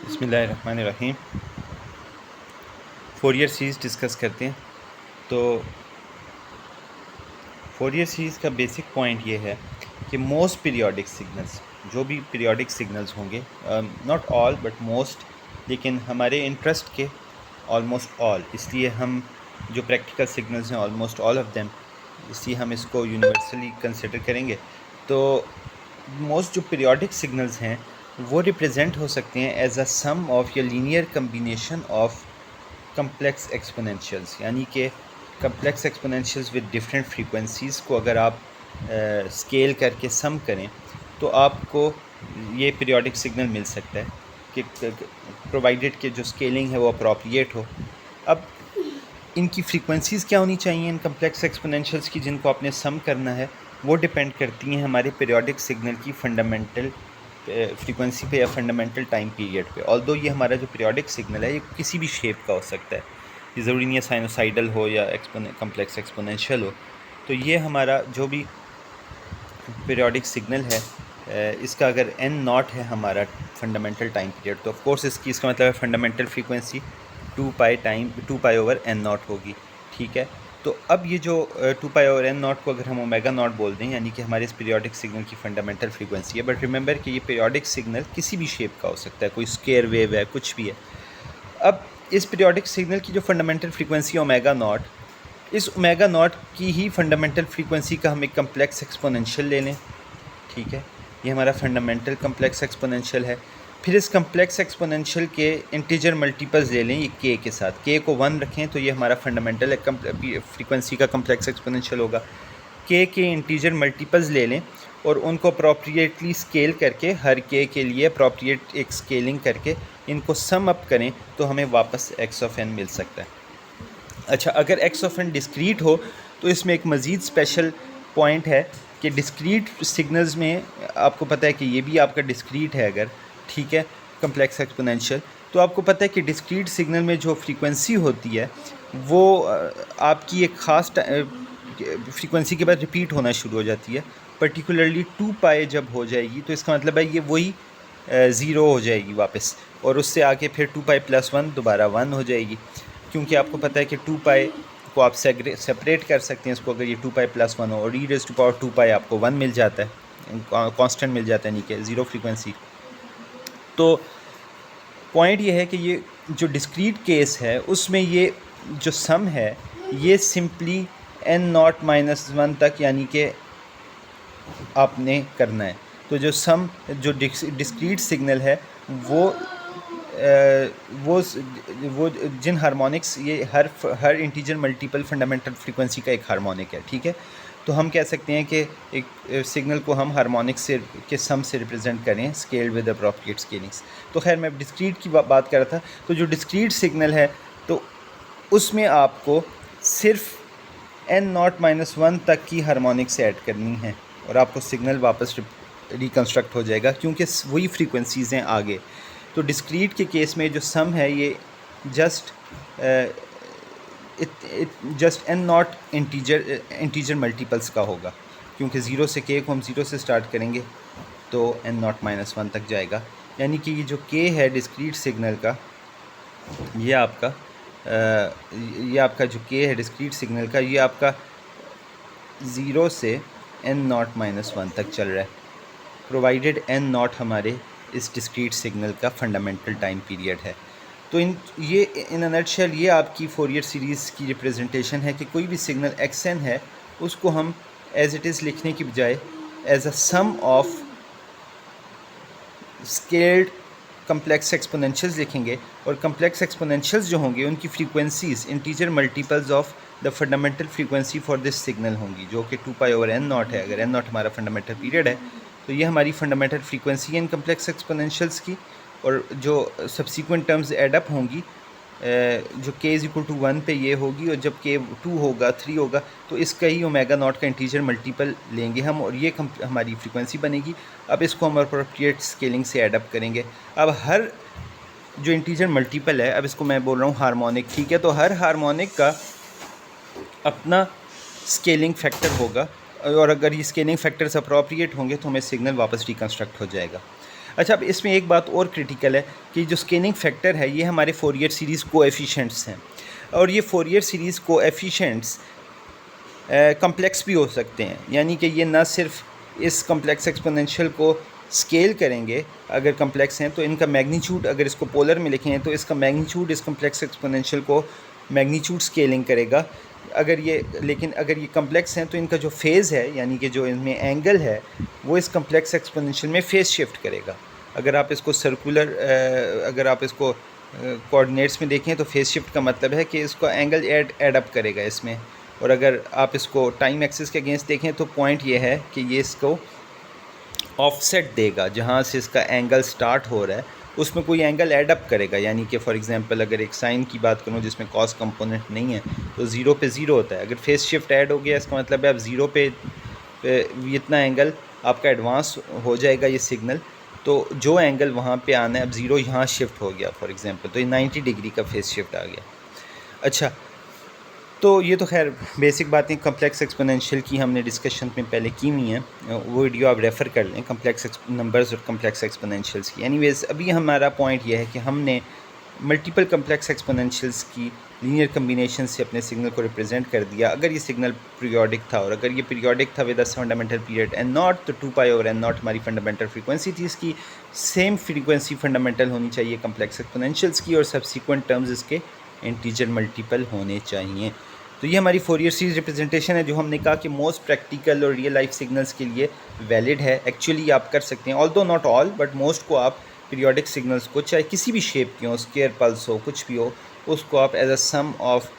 बिस्मिल्लाहिर्रहमानिर्रहीम। Fourier series discuss करते हैं। तो फोरियर सीरीज़ का बेसिक पॉइंट ये है कि मोस्ट पीरियोडिक सिग्नल्स, जो भी पीरियोडिक सिग्नल्स होंगे, नॉट ऑल बट मोस्ट, लेकिन हमारे इंटरेस्ट के ऑलमोस्ट ऑल, इसलिए हम जो प्रैक्टिकल सिग्नल्स हैं ऑलमोस्ट ऑल ऑफ देम, इसलिए हम इसको यूनिवर्सली कंसिडर करेंगे। तो मोस्ट जो पीरियोडिक सिग्नल्स हैं वो रिप्रेजेंट हो सकते हैं एज अ सम ऑफ या लीनियर कम्बिनेशन ऑफ कम्प्लेक्स एक्सपोनेंशियल्स, यानी कि कम्प्लेक्स एक्सपोनेंशियल्स विद डिफरेंट फ्रीक्वेंसीज़ को अगर आप स्केल करके सम करें तो आपको ये पीरियोडिक सिग्नल मिल सकता है कि प्रोवाइडेड कि जो स्केलिंग है वो अप्रोप्रिएट हो। अब इनकी फ्रीक्वेंसीज़ क्या होनी चाहिए इन कम्प्लेक्स एक्सपोनेंशियल्स की जिनको आपने सम करना है, वो डिपेंड करती हैं हमारे पीरियोडिक सिग्नल की फंडामेंटल फ्रीक्वेंसी पे या फंडामेंटल टाइम पीरियड पे। ऑल्दो ये हमारा जो पीरियोडिक सिग्नल है ये किसी भी शेप का हो सकता है, ये ज़रूरी नहीं है साइनोसाइडल हो या कम्प्लेक्स एक्सपोनेंशियल हो। तो ये हमारा जो भी पीरियोडिक सिग्नल है, इसका अगर n नॉट है हमारा फंडामेंटल टाइम पीरियड, तो ऑफ कोर्स इसका मतलब है fundamental frequency 2 pi over n not होगी। ठीक है, तो अब ये जो 2 पाई ओवर n नॉट को अगर हम ओमेगा नॉट बोल दें, यानी कि हमारे इस पीरियोडिक सिग्नल की फंडामेंटल फ्रीक्वेंसी है। बट रिमेंबर कि ये पीरियोडिक सिग्नल किसी भी शेप का हो सकता है, कोई स्क्वायर वेव है, कुछ भी है। अब इस पीरियोडिक सिग्नल की जो फंडामेंटल फ्रीक्वेंसी ओमेगा नॉट, इस ओमेगा नॉट की ही फंडामेंटल फ्रीक्वेंसी का हम एक कम्प्लेक्स एक्सपोनेंशियल ले लें। ठीक है, ये हमारा फंडामेंटल कम्प्लेक्स एक्सपोनेंशियल है। फिर इस कम्प्लेक्स एक्सपोनेंशियल के इंटीजर मल्टीपल्स ले लें ये k के साथ, k को 1 रखें तो ये हमारा फंडामेंटल फ्रीक्वेंसी का कम्प्लेक्स एक्सपोनेंशियल होगा। k के इंटीजर मल्टीपल्स ले लें और उनको अप्रोप्रिएटली स्केल करके, हर k के लिए अप्रोप्रिएट एक स्केलिंग करके इनको सम अप करें तो हमें वापस x ऑफ n मिल सकता है। अच्छा, अगर x ऑफ n डिस्क्रीट हो तो इसमें एक मज़ीद स्पेशल पॉइंट है कि डिस्क्रीट सिग्नल्स में आपको पता है कि ये भी आपका डिस्क्रीट है अगर, ठीक है, कम्प्लेक्स एक्सपोनेंशियल, तो आपको पता है कि डिस्क्रीट सिग्नल में जो फ्रीक्वेंसी होती है वो आपकी एक ख़ास फ्रीक्वेंसी के बाद रिपीट होना शुरू हो जाती है। पर्टिकुलरली 2 पाई जब हो जाएगी तो इसका मतलब है ये वही 0 हो जाएगी वापस, और उससे आगे फिर 2 पाई प्लस 1 दोबारा 1 हो जाएगी, क्योंकि आपको पता है कि 2 पाई को आप सेपरेट कर सकते हैं इसको, अगर ये 2 पाई प्लस 1 हो और e रेज़ टू पावर 2 पाई आपको 1 मिल जाता है, कांस्टेंट मिल जाता है, नहीं कि ज़ीरो फ्रीक्वेंसी। तो पॉइंट ये है कि ये जो डिस्क्रीट केस है उसमें ये जो सम है ये सिंपली n नॉट माइनस 1 तक, यानी कि आपने करना है। तो जो सम जो डिस्क्रीट सिग्नल है वो जिन हार्मोनिक्स, ये हर इंटीजर मल्टीपल फंडामेंटल फ्रीक्वेंसी का एक हार्मोनिक है। ठीक है, तो हम कह सकते हैं कि एक सिग्नल को हम हार्मोनिक्स से के सम से रिप्रेजेंट करें, स्केल्ड विद अप्रोप्रिएट स्केलिंग्स। तो खैर मैं डिस्क्रीट की बात कर रहा था। तो जो डिस्क्रीट सिग्नल है तो उसमें आपको सिर्फ n नॉट माइनस 1 तक की हार्मोनिक्स ऐड करनी है और आपको सिग्नल वापस रिकन्स्ट्रक्ट हो जाएगा, क्योंकि वही फ्रीक्वेंसीज़ हैं आगे। तो डिस्क्रीट के केस में जो सम है ये just n not integer multiples का होगा, क्योंकि 0 से k को हम 0 से स्टार्ट करेंगे तो n नॉट माइनस 1 तक जाएगा। यानी कि ये जो k है डिस्क्रीट सिग्नल का, ये आपका जो k है डिस्क्रीट सिग्नल का, ये आपका 0 से n नॉट माइनस 1 तक चल रहा है, प्रोवाइडेड n नॉट हमारे इस डिस्क्रीट सिग्नल का फंडामेंटल टाइम पीरियड है। तो इन अ नटशेल ये आपकी फोरियर सीरीज़ की रिप्रेजेंटेशन है कि कोई भी सिग्नल xn है उसको हम एज इट इज़ लिखने की बजाय as a sum of scaled complex exponentials लिखेंगे, और कम्प्लेक्स एक्सपोनेंशियल्स जो होंगे उनकी frequencies integer multiples of the fundamental frequency for this signal होंगी, जो कि 2 पाई ओवर n नॉट है। अगर n नॉट हमारा फंडामेंटल पीरियड है तो ये हमारी फंडामेंटल फ्रीक्वेंसी है इन कम्प्लेक्स एक्सपोनेंशियल्स की, और जो सब्सिक्वेंट टर्म्स एडअप होंगी, जो k इज़ इक्वल टू 1 पे ये होगी, और जब k 2 होगा 3 होगा तो इसका ही ओमेगा नॉट का इंटीजर मल्टीपल लेंगे हम, और ये हमारी फ्रीक्वेंसी बनेगी। अब इसको हम अप्रोप्रिएट स्केलिंग से एडअप करेंगे। अब हर जो इंटीजर मल्टीपल है, अब इसको मैं बोल रहा हूँ हार्मोनिक, ठीक है, तो हर हार्मोनिक का अपना स्केलिंग फैक्टर होगा, और अगर ये स्केलिंग फैक्टर्स अप्रोप्रिएट होंगे तो हमें सिग्नल वापस रिकन्स्ट्रक्ट हो जाएगा। अच्छा, अब इसमें एक बात और क्रिटिकल है कि जो स्केलिंग फैक्टर है ये हमारे फोरियर सीरीज़ कोएफिशिएंट्स हैं, और ये फोरियर सीरीज़ कोएफिशिएंट्स कम्प्लेक्स भी हो सकते हैं, यानी कि ये ना सिर्फ इस कम्प्लेक्स एक्सपोनेंशियल को स्केल करेंगे, अगर कम्प्लेक्स हैं तो इनका मैग्नीट्यूड, अगर इसको पोलर में लिखें तो इसका मैग्नीट्यूड इस कम्प्लेक्स एक्सपोनेंशियल को मैग्नीट्यूड स्केलिंग करेगा। लेकिन अगर ये कम्प्लेक्स हैं तो इनका जो फेज़ है, यानी कि जो इनमें एंगल है, वो इस कम्प्लेक्स एक्सपोनेंशियल में फेज़ शिफ्ट करेगा। अगर आप इसको अगर आप इसको कोऑर्डिनेट्स में देखें तो फेज़ शिफ्ट का मतलब है कि इसको एंगल एड अप करेगा इसमें, और अगर आप इसको टाइम एक्सिस के अगेंस्ट देखें तो पॉइंट ये है कि ये इसको ऑफसेट देगा, जहाँ से इसका एंगल स्टार्ट हो रहा है उसमें कोई एंगल ऐड अप करेगा। यानी कि फॉर एग्जांपल अगर एक साइन की बात करूँ जिसमें कॉस कंपोनेंट नहीं है तो ज़ीरो पे ज़ीरो होता है। अगर फेस शिफ्ट ऐड हो गया इसका मतलब है अब ज़ीरो पे इतना एंगल आपका एडवांस हो जाएगा ये सिग्नल, तो जो एंगल वहाँ पे आना है, अब ज़ीरो यहाँ शिफ्ट हो गया फॉर एग्जांपल, तो ये 90 डिग्री का फेस शिफ्ट आ गया। अच्छा, तो ये तो खैर बेसिक बातें कम्प्लेक्स एक्सपोनेंशियल की हमने डिस्कशन में पहले की हुई हैं, वो वीडियो आप रेफ़र कर लें कम्प्लेक्स नंबर्स और कम्प्लेक्स एक्सपोनेंशियल्स की। एनीवेज़, अभी हमारा पॉइंट ये है कि हमने मल्टीपल कम्प्लेक्स एक्सपोनेंशियल्स की लीनियर कम्बिनेशन से अपने सिग्नल को रिप्रेजेंट कर दिया। अगर ये सिग्नल पीरियोडिक था, और अगर ये पीरियोडिक था with a fundamental period N naught, तो 2 पाई ओवर एन नॉट हमारी फंडामेंटल फ्रीक्वेंसी थी, इसकी सेम फ्रीक्वेंसी फंडामेंटल होनी चाहिए कम्प्लेक्स एक्सपोनेंशियल्स की, और सब्सिक्वेंट टर्म्स इसके इंटीजर मल्टीपल होने चाहिए। तो ये हमारी फोरियर सीरीज रिप्रेजेंटेशन है, जो हमने कहा कि मोस्ट प्रैक्टिकल और रियल लाइफ सिग्नल्स के लिए वैलिड है। एक्चुअली आप कर सकते हैं, although not all, but most को आप पीरियोडिक सिग्नल्स को, चाहे किसी भी शेप के हो, स्क्वायर पल्स हो, कुछ भी हो, उसको आप as a sum of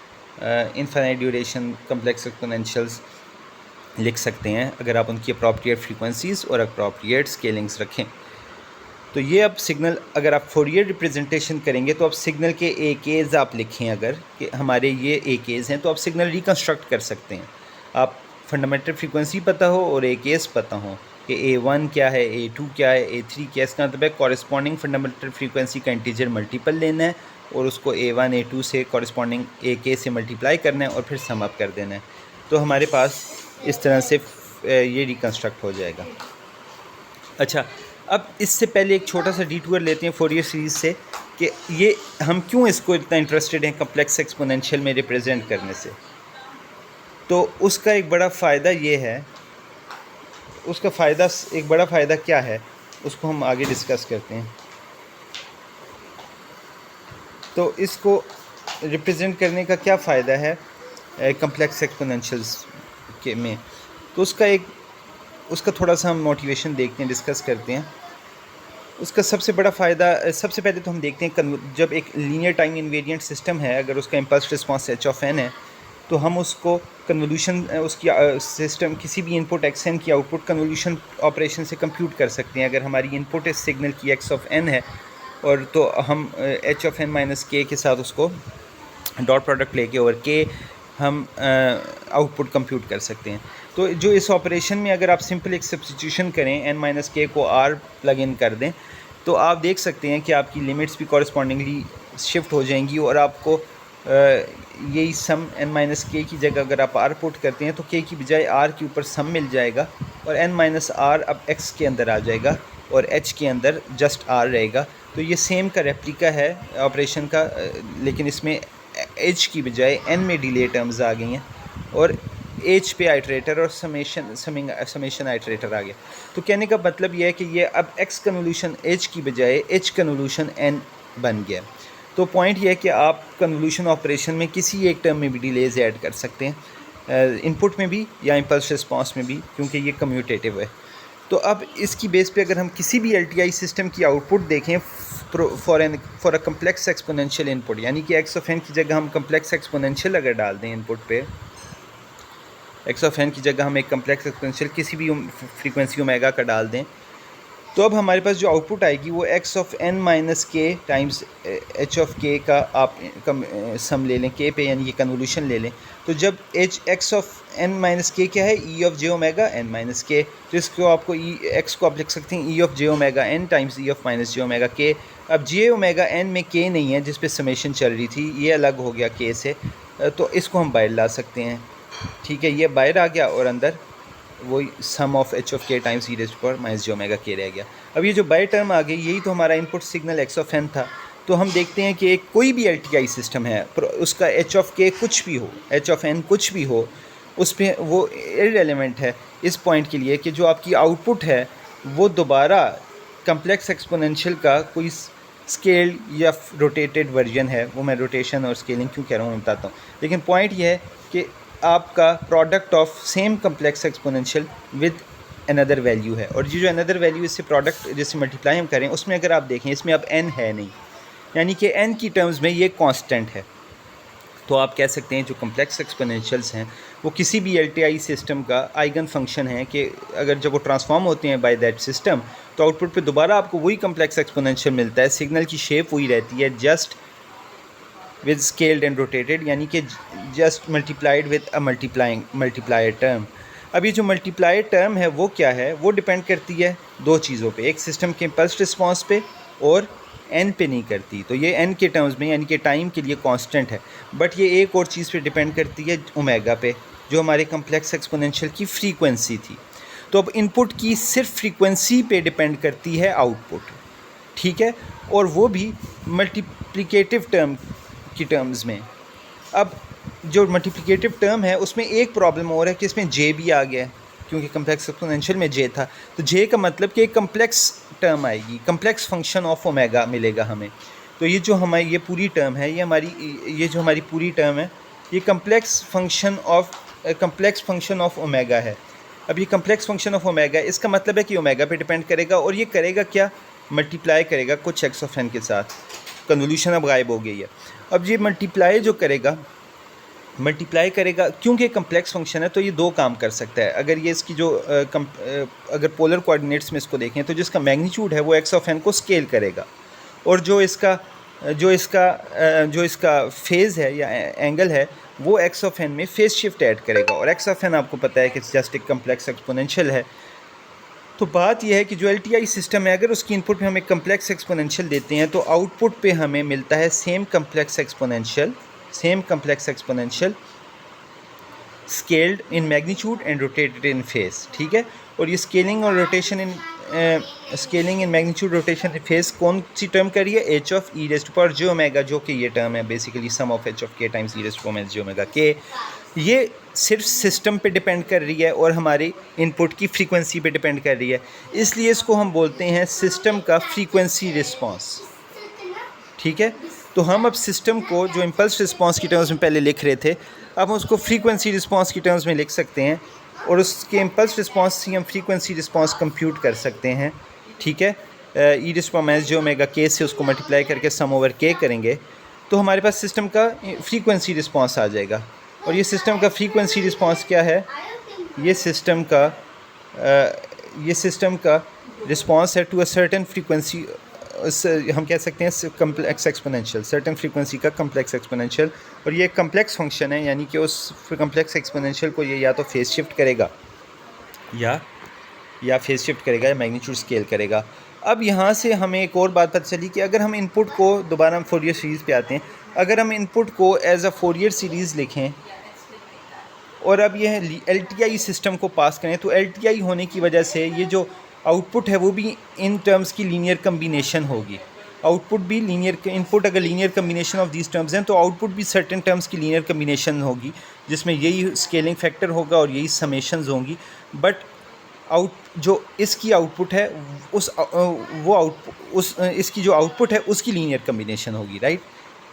infinite duration complex exponentials लिख सकते हैं, अगर आप उनकी अप्रोप्रिएट फ्रीक्वेंसीज़ और अप्रोप्रिएट स्केलिंग्स रखें। तो ये अब सिग्नल, अगर आप फोरियर रिप्रेजेंटेशन करेंगे तो अब सिग्नल के ए केज़ आप लिखें, अगर कि हमारे ये ए केज़ हैं, तो आप सिग्नल रिकन्स्ट्रक्ट कर सकते हैं। आप फंडामेंटल फ्रीक्वेंसी पता हो और ए केज़ पता हो कि A1 क्या है, A2 क्या है, A3 क्या है। इसका मतलब है कॉरेस्पॉन्डिंग फंडामेंटल फ्रीक्वेंसी का इंटीजर मल्टीपल लेना है और उसको A1 A2 से कॉरेस्पॉन्डिंग ए के से मल्टीप्लाई करना है और फिर सम अप कर देना है। तो हमारे पास इस तरह से ये रिकन्स्ट्रक्ट हो जाएगा। अच्छा, अब इससे पहले एक छोटा सा डिटूर लेते हैं फोरियर सीरीज़ से, कि ये हम क्यों इसको इतना इंटरेस्टेड हैं कम्प्लेक्स एक्सपोनेंशियल में रिप्रेजेंट करने से। तो उसका एक बड़ा फ़ायदा ये है, एक बड़ा फ़ायदा क्या है, उसको हम आगे डिस्कस करते हैं। तो इसको रिप्रेजेंट करने का क्या फ़ायदा है कम्प्लेक्स एक्सपोनेंशियल्स के में, तो उसका थोड़ा सा हम मोटिवेशन देखते हैं, डिस्कस करते हैं। उसका सबसे बड़ा फ़ायदा, सबसे पहले तो हम देखते हैं जब एक लीनियर टाइम इनवेरिएंट सिस्टम है, अगर उसका इम्पल्स रिस्पांस h(n) है, तो हम उसको कन्वोल्यूशन, उसकी सिस्टम किसी भी इनपुट xn की आउटपुट कन्वोल्यूशन ऑपरेशन से कंप्यूट कर सकते हैं। अगर हमारी इनपुट इस सिग्नल की x(n) है, और तो हम h(n - k) के साथ उसको डॉट प्रोडक्ट लेके और k हम आउटपुट कंप्यूट कर सकते हैं। तो जो इस ऑपरेशन में अगर आप सिंपल एक सब्स्टिट्यूशन करें, n - k को r प्लग इन कर दें, तो आप देख सकते हैं कि आपकी लिमिट्स भी कॉरस्पॉन्डिंगली शिफ्ट हो जाएंगी, और आपको यही सम n - k की जगह अगर आप r पुट करते हैं तो k की बजाय r के ऊपर सम मिल जाएगा, और n - r अब x के अंदर आ जाएगा और h के अंदर जस्ट r रहेगा। तो ये सेम का रेप्लिका है ऑपरेशन का, लेकिन इसमें h की बजाय n में डिले टर्म्स आ गई हैं, और h पे आइट्रेटर और समेशन आइट्रेटर आ गया। तो कहने का मतलब यह है कि ये अब x कन्वोल्यूशन h की बजाय h कन्वोल्यूशन n बन गया। तो पॉइंट यह है कि आप कन्वोल्यूशन ऑपरेशन में किसी एक टर्म में भी डिलेज ऐड कर सकते हैं, इनपुट में भी या इम्पल्स रिस्पांस में भी, क्योंकि ये कम्यूटेटिव है। तो अब इसकी बेस पे अगर हम किसी भी LTI सिस्टम की आउटपुट देखें for a complex exponential input, यानी कि x(n) की जगह हम कम्प्लेक्स एक्सपोनेंशियल अगर डाल दें इनपुट पे, x(n) की जगह हम एक कम्प्लेक्स एक्सपोनेंशियल किसी भी फ्रीक्वेंसी ओमेगा का डाल दें, तो अब हमारे पास जो आउटपुट आएगी वो x(n - k) टाइम्स h(k) का आप सम ले लें k पे, यानी कि कन्वोल्यूशन ले लें। तो जब x(n - k) क्या है, e(j(n - k), तो इसको आपको x को आप लिख सकते हैं e(j(n) टाइम्स e(-j(k). अब j(n) में k नहीं है जिस पे समेशन चल रही थी, ये अलग हो गया k से, तो इसको हम बाहर ला सकते हैं। ठीक है, ये बाहर आ गया और अंदर वही सम ऑफ एच ऑफ के times E raise to power minus J omega k रह गया। अब ये जो बाय टर्म आ गई, यही तो हमारा input signal x of n था। तो हम देखते हैं कि कोई भी एल सिस्टम है, उसका एच ऑफ के कुछ भी हो, एच ऑफ एन कुछ भी हो, उस पर वो इररेलेवेंट है इस पॉइंट के लिए कि जो आपकी आउटपुट है वो दोबारा कम्प्लेक्स एक्सपोनेंशियल का कोई स्केल या रोटेटेड वर्जन है। वो मैं रोटेशन और स्केलिंग क्यों कह रहा हूँ मैं बताता हूँ, लेकिन पॉइंट ये है कि आपका product of same complex exponential with another value है, और ये जो अनदर वैल्यू इससे प्रोडक्ट जैसे मल्टीप्लाई हम करें उसमें अगर आप देखें इसमें अब n है नहीं, यानी कि n की टर्म्स में ये कांस्टेंट है। तो आप कह सकते हैं जो कम्प्लेक्स एक्सपोनेंशियल्स हैं वो किसी भी एल सिस्टम का आइगन फंक्शन है, कि अगर जब वो ट्रांसफॉर्म होते हैं बाय दैट सिस्टम तो आउटपुट पे दोबारा आपको वही कम्प्लेक्स एक्सपोनेंशियल मिलता है, सिग्नल की शेप वही रहती है, just with scaled and rotated, यानी कि just multiplied with a multiplier term. अब ये जो मल्टीप्लायर टर्म है वो क्या है, वो डिपेंड करती है दो चीज़ों पे, एक सिस्टम के इम्पल्स रिस्पॉन्स पे और n पे नहीं करती। तो ये n के टर्म्स में यानी कि टाइम के लिए कांस्टेंट है, बट ये एक और चीज़ पे डिपेंड करती है ओमेगा पे, जो हमारे कम्प्लेक्स एक्सपोनेंशियल की फ्रीक्वेंसी थी। तो अब इनपुट की सिर्फ फ्रीक्वेंसी पे डिपेंड करती है आउटपुट, ठीक है, और वो भी मल्टीप्लिकेटिव टर्म की टर्म्स में। अब जो मल्टीप्लिकेटिव टर्म है उसमें एक प्रॉब्लम और है कि इसमें जे भी आ गया है, क्योंकि कम्प्लेक्स एक्सपोनेंशियल में जे था, तो जे का मतलब कि एक कम्प्लेक्स टर्म आएगी, कम्प्लेक्स फंक्शन ऑफ ओमेगा मिलेगा हमें। तो ये जो हमारी ये पूरी टर्म है, ये जो हमारी पूरी टर्म है, ये कम्प्लेक्स फंक्शन ऑफ ओमेगा है। अब ये कम्प्लेक्स फंक्शन ऑफ ओमेगा, इसका मतलब है कि ओमेगा पे डिपेंड करेगा, और ये करेगा क्या, मल्टीप्लाई करेगा कुछ एक्स ऑफ एन के साथ। कन्वोल्यूशन अब गायब हो गई है। अब ये मल्टीप्लाई करेगा क्योंकि कम्प्लेक्स फंक्शन है, तो ये दो काम कर सकता है। अगर ये इसकी जो अगर पोलर कोऑर्डिनेट्स में इसको देखें तो जिसका मैग्नीट्यूड है वो एक्स ऑफ एन को स्केल करेगा, और जो इसका फेज़ है या एंगल है वो एक्स ऑफ एन में फेज़ शिफ्ट ऐड करेगा, और एक्स ऑफ एन आपको पता है कि जस्ट एक कम्प्लेक्स एक्सपोनेंशियल है। तो बात यह है कि जो एल सिस्टम है, अगर उसकी इनपुट में हम एक कम्प्लेक्स एक्सपोनेंशियल देते हैं तो आउटपुट पे हमें मिलता है same complex exponential scaled in magnitude and rotated in phase, ठीक है। और ये scaling in magnitude rotation in phase कौन सी टर्म कर रही है, H of E raise to power J omega, जो कि ये टर्म है basically sum of H of के times E raise to power minus J omega K. ये सिर्फ सिस्टम पे डिपेंड कर रही है और हमारी इनपुट की फ्रीक्वेंसी पे डिपेंड कर रही है, इसलिए इसको हम बोलते हैं सिस्टम का फ्रीक्वेंसी रिस्पांस, ठीक है। तो हम अब सिस्टम को जो इम्पल्स रिस्पांस की टर्म्स में पहले लिख रहे थे, अब हम उसको फ्रीक्वेंसी रिस्पांस की टर्म्स में लिख सकते हैं, और उसके इम्पल्स रिस्पांस से हम फ्रीक्वेंसी रिस्पांस कंप्यूट कर सकते हैं, ठीक है। E raise to power minus J omega k से उसको मल्टीप्लाई करके सम ओवर के करेंगे तो हमारे पास सिस्टम का फ्रीक्वेंसी रिस्पांस आ जाएगा। और ये सिस्टम का फ्रीक्वेंसी रिस्पांस क्या है, ये सिस्टम का रिस्पांस है टू अ सर्टेन फ्रीक्वेंसी, हम कह सकते हैं कम्प्लेक्स एक्सपोनेंशियल, सर्टेन फ्रीक्वेंसी का कम्प्लेक्स एक्सपोनेंशियल। और ये कम्प्लेक्स फंक्शन है, यानी कि उस कम्प्लेक्स एक्सपोनेंशियल को ये या तो फेज शिफ्ट करेगा या मैग्नीट्यूड स्केल करेगा। अब यहाँ से हमें एक और बात पता चली कि अगर हम इनपुट को, दोबारा हम फोरियर सीरीज़ पे आते हैं, अगर हम इनपुट को एज अ फोरियर सीरीज़ लिखें और अब यह एल सिस्टम को पास करें, तो एल होने की वजह से ये जो आउटपुट है वो भी इन टर्म्स की लीनियर कम्बिनेशन होगी। आउटपुट भी लीनियर, इनपुट अगर linear combination of these terms हैं तो आउटपुट भी सर्टेन टर्म्स की लीनियर कम्बिनेशन होगी, जिसमें यही स्केलिंग फैक्टर होगा और यही समेशंस होंगी। बट जो इसकी आउटपुट है इसकी जो आउटपुट है उसकी लीनियर कम्बिनेशन होगी, राइट।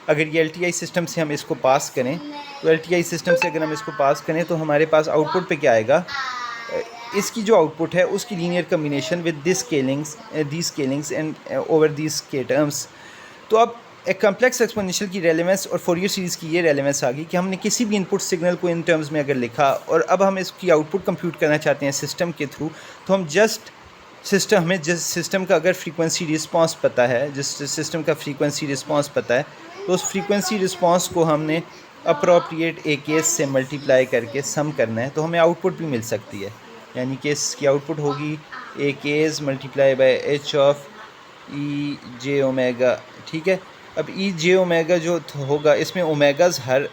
अगर ये एल सिस्टम से हम इसको पास करें, तो एल सिस्टम से अगर हम इसको पास करें तो हमारे पास आउटपुट पे क्या आएगा, इसकी जो आउटपुट है उसकी linear combination with the scalings and over these K terms. तो अब एक कम्प्लेक्स एक्सपोनेंशियल की रेलेवेंस और फोरियर सीरीज़ की ये रेलेवेंस आ गई कि हमने किसी भी इनपुट सिग्नल को इन टर्म्स में अगर लिखा और अब हम इसकी आउटपुट कंप्यूट करना चाहते हैं सिस्टम के थ्रू, तो हम हमें जिस सिस्टम का अगर फ्रीक्वेंसी रिस्पांस पता है, तो उस फ्रीक्वेंसी रिस्पांस को हमने अप्रोप्रिएट ए केस से मल्टीप्लाई करके सम करना है, तो हमें आउटपुट भी मिल सकती है। यानी कि इसकी आउटपुट होगी ए केस multiply by H of E J omega, ठीक है। अब ई जे ओमेगा जो होगा, इसमें ओमेगाज हर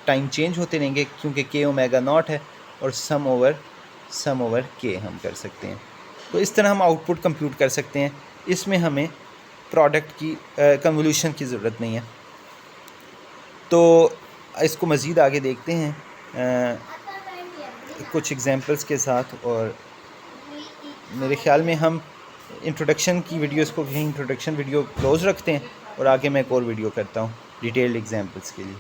टाइम चेंज होते रहेंगे क्योंकि के ओमेगा नॉट है, और सम ओवर सम ओवर के हम कर सकते हैं। तो इस तरह हम आउटपुट कंप्यूट कर सकते हैं। इसमें हमें प्रोडक्ट की कन्वोल्यूशन की ज़रूरत नहीं है। तो इसको मज़ीद आगे देखते हैं कुछ एग्जांपल्स के साथ। और मेरे ख़्याल में हम इंट्रोडक्शन की वीडियोस को यहीं इंट्रोडक्शन वीडियो क्लोज़ रखते हैं और आगे मैं एक और वीडियो करता हूँ डिटेल्ड एग्जांपल्स के लिए।